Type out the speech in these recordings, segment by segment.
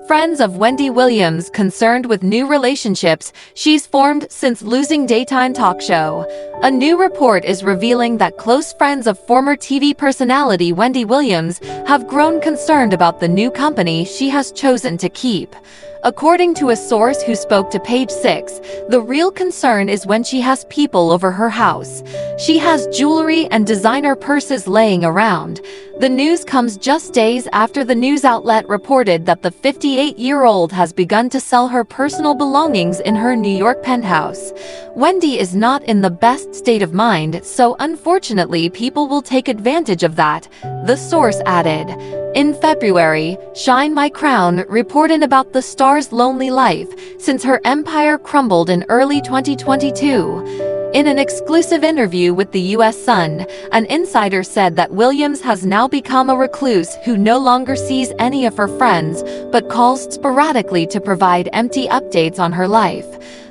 Friends of Wendy Williams concerned with new relationships she's formed since losing daytime talk show. A new report is revealing that close friends of former TV personality Wendy Williams have grown concerned about the new company she has chosen to keep. According to a source who spoke to Page 6, the real concern is when she has people over her house. She has jewelry and designer purses laying around. The news comes just days after the news outlet reported that the 58-year-old has begun to sell her personal belongings in her New York penthouse. Wendy is not in the best state of mind, so unfortunately people will take advantage of that, the source added. In February, Shine My Crown reported about the star's lonely life since her empire crumbled in early 2022. In an exclusive interview with the U.S. Sun, an insider said that Williams has now become a recluse who no longer sees any of her friends but calls sporadically to provide empty updates on her life.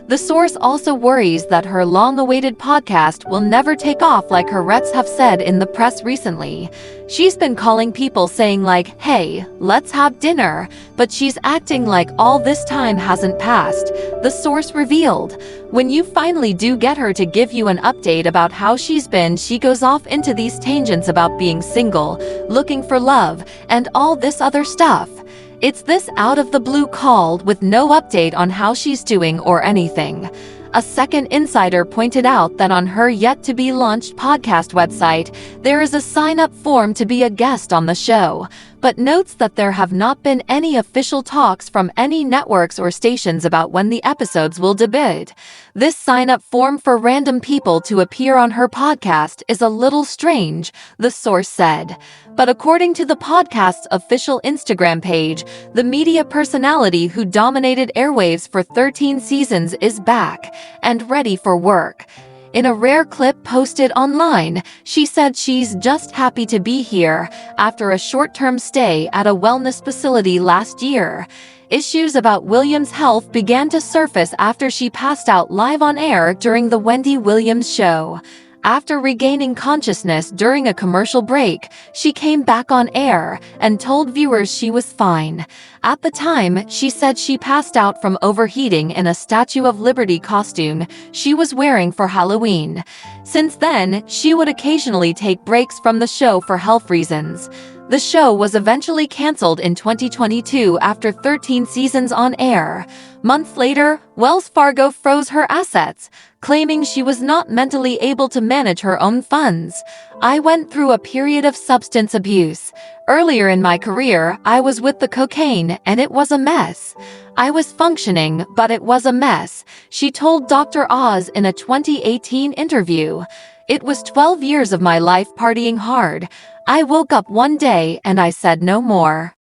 The source also worries that her long-awaited podcast will never take off like her reps have said in the press recently. She's been calling people saying like, "Hey, let's have dinner," but she's acting like all this time hasn't passed, the source revealed. When you finally do get her to give you an update about how she's been, she goes off into these tangents about being single, looking for love, and all this other stuff. It's this out-of-the-blue call with no update on how she's doing or anything. A second insider pointed out that on her yet-to-be-launched podcast website, there is a sign-up form to be a guest on the show, but notes that there have not been any official talks from any networks or stations about when the episodes will debut. This sign-up form for random people to appear on her podcast is a little strange, the source said. But according to the podcast's official Instagram page, the media personality who dominated airwaves for 13 seasons is back and ready for work. In a rare clip posted online, she said she's just happy to be here after a short-term stay at a wellness facility last year. Issues about Williams' health began to surface after she passed out live on air during the Wendy Williams show. After regaining consciousness during a commercial break, she came back on air and told viewers she was fine. At the time, she said she passed out from overheating in a Statue of Liberty costume she was wearing for Halloween. Since then, she would occasionally take breaks from the show for health reasons. The show was eventually canceled in 2022 after 13 seasons on air. Months later, Wells Fargo froze her assets, claiming she was not mentally able to manage her own funds. "I went through a period of substance abuse. Earlier in my career, I was with the cocaine, and it was a mess. I was functioning, but it was a mess," she told Dr. Oz in a 2018 interview. "It was 12 years of my life partying hard. I woke up one day and I said no more."